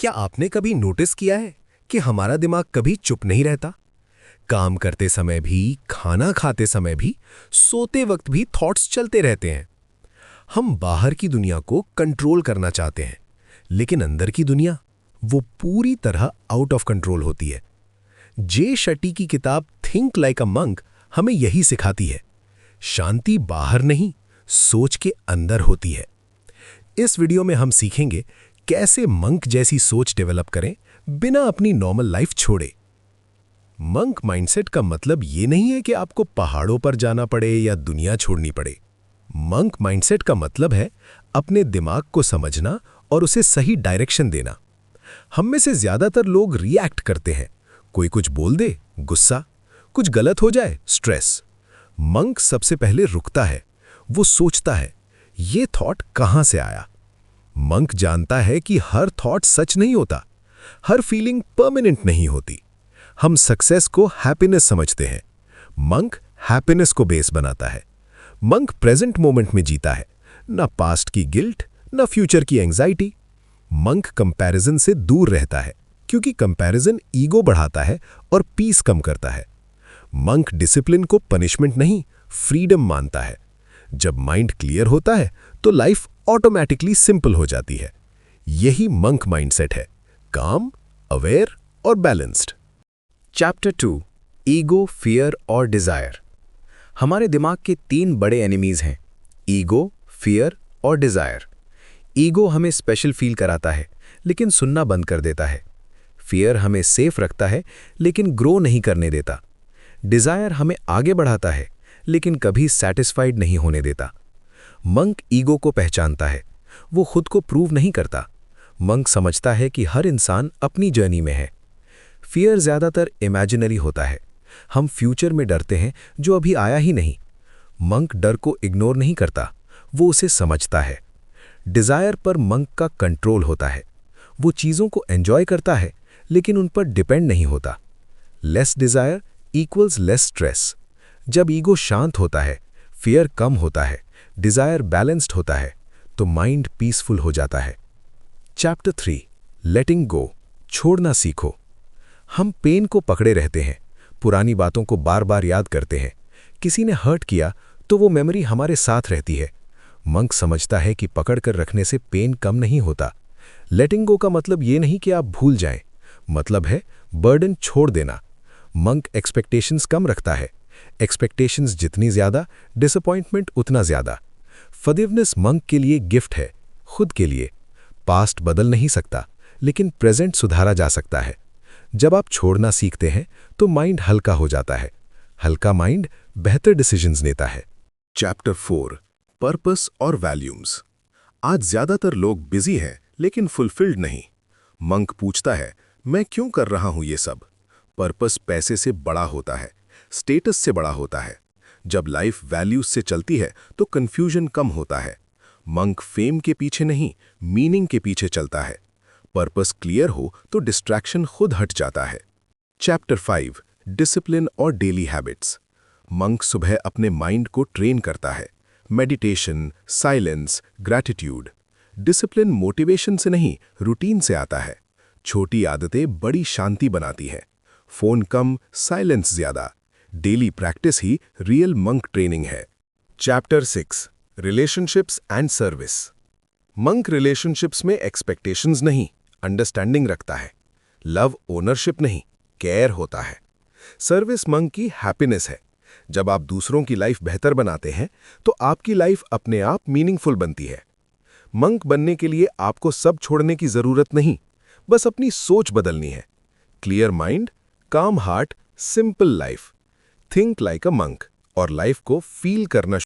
क्या आपने कभी नोटिस किया है कि हमारा दिमाग कभी चुप नहीं रहता? काम करते समय भी, खाना खाते समय भी, सोते वक्त भी थॉट्स चलते रहते हैं। हम बाहर की दुनिया को कंट्रोल करना चाहते हैं, लेकिन अंदर की दुनिया वो पूरी तरह आउट ऑफ कंट्रोल होती है। जे शटी की किताब थिंक लाइक अ मंक हमें यही सिखाती है। शांति बाहर नहीं, सोच के अंदर होती है। इस वीडियो में हम सीखेंगे कैसे मंक जैसी सोच डेवलप करें बिना अपनी नॉर्मल लाइफ छोड़े। मंक माइंडसेट का मतलब ये नहीं है कि आपको पहाड़ों पर जाना पड़े या दुनिया छोड़नी पड़े। मंक माइंडसेट का मतलब है अपने दिमाग को समझना और उसे सही डायरेक्शन देना। हम में से ज्यादातर लोग रिएक्ट करते हैं। कोई कुछ बोल दे, गुस्सा, कुछ गलत हो जाए, स्ट्रेस। मंक सबसे पहले रुकता है। वो सोचता है, ये थॉट कहां से आया। मंक जानता है कि हर थॉट सच नहीं होता, हर फीलिंग परमानेंट नहीं होती। हम सक्सेस को हैप्पीनेस समझते हैं, मंक हैप्पीनेस को बेस बनाता है। मंक प्रेजेंट मोमेंट में जीता है, ना पास्ट की गिल्ट, ना फ्यूचर की एंजाइटी। मंक कंपैरिजन से दूर रहता है, क्योंकि कंपैरिजन ईगो बढ़ाता है और पीस कम करता है। मंक डिसिप्लिन को पनिशमेंट नहीं, फ्रीडम मानता है। जब माइंड क्लियर होता है तो लाइफ ऑटोमेटिकली सिंपल हो जाती है। यही मंक माइंडसेट है, काम, अवेयर और बैलेंस्ड। चैप्टर 2, ईगो, फियर और डिजायर। हमारे दिमाग के 3 बड़े एनिमीज हैं, ईगो, फियर और डिजायर। ईगो हमें स्पेशल फील कराता है, लेकिन सुनना बंद कर देता है। फियर हमें सेफ रखता है, लेकिन ग्रो नहीं करने देता। डिजायर हमें आगे बढ़ाता है, लेकिन कभी सैटिस्फाइड नहीं होने देता। मंक ईगो को पहचानता है, वो खुद को प्रूव नहीं करता। मंक समझता है कि हर इंसान अपनी जर्नी में है। फियर ज्यादातर इमेजिनरी होता है, हम फ्यूचर में डरते हैं जो अभी आया ही नहीं। मंक डर को इग्नोर नहीं करता, वो उसे समझता है। डिजायर पर मंक का कंट्रोल होता है, वो चीज़ों को एंजॉय करता है, लेकिन उन पर डिपेंड नहीं होता। Less desire equals less stress. जब ईगो शांत होता है, फियर कम होता है, डिजायर बैलेंस्ड होता है, तो माइंड पीसफुल हो जाता है। चैप्टर 3, लेटिंग गो, छोड़ना सीखो। हम पेन को पकड़े रहते हैं, पुरानी बातों को बार बार याद करते हैं। किसी ने हर्ट किया तो वो मेमोरी हमारे साथ रहती है। मंक समझता है कि पकड़ कर रखने से पेन कम नहीं होता। लेटिंग गो का मतलब ये नहीं कि आप भूल जाएं, मतलब है बर्डन छोड़ देना। मंक एक्सपेक्टेशंस कम रखता है, एक्सपेक्टेशंस जितनी ज्यादा, डिसअपॉइंटमेंट उतना ज्यादा। फॉरगिवनेस मंक के लिए गिफ्ट है, खुद के लिए। पास्ट बदल नहीं सकता, लेकिन प्रेजेंट सुधारा जा सकता है। जब आप छोड़ना सीखते हैं तो माइंड हल्का हो जाता है। हल्का माइंड बेहतर डिसीजंस लेता है। चैप्टर 4, पर्पस और वैल्यूम्स। आज ज्यादातर लोग बिजी हैं लेकिन फुलफिल्ड नहीं। मंक पूछता है, मैं क्यों कर रहा हूं ये सब? पर्पस पैसे से बड़ा होता है, स्टेटस से बड़ा होता है। जब लाइफ वैल्यूज से चलती है तो कंफ्यूजन कम होता है। मंक फेम के पीछे नहीं, मीनिंग के पीछे चलता है। पर्पस क्लियर हो तो डिस्ट्रैक्शन खुद हट जाता है। चैप्टर 5, डिसिप्लिन और डेली हैबिट्स। मंक सुबह अपने माइंड को ट्रेन करता है, meditation, silence, gratitude. Discipline motivation से नहीं, रूटीन से आता है। छोटी आदतें बड़ी शांति बनाती हैं। फोन कम, साइलेंस ज्यादा। डेली प्रैक्टिस ही रियल मंक ट्रेनिंग है। Chapter 6, relationships and service. Monk relationships में एक्सपेक्टेशंस नहीं, अंडरस्टैंडिंग रखता है। लव ओनरशिप नहीं, केयर होता है। सर्विस मंक की हैप्पीनेस है। जब आप दूसरों की लाइफ बेहतर बनाते हैं तो आपकी लाइफ अपने आप मीनिंगफुल बनती है। मंक बनने के लिए आपको सब छोड़ने की जरूरत नहीं, बस अपनी सोच बदलनी है। क्लियर माइंड, काम heart, simple life. Think like a monk और लाइफ को फील करना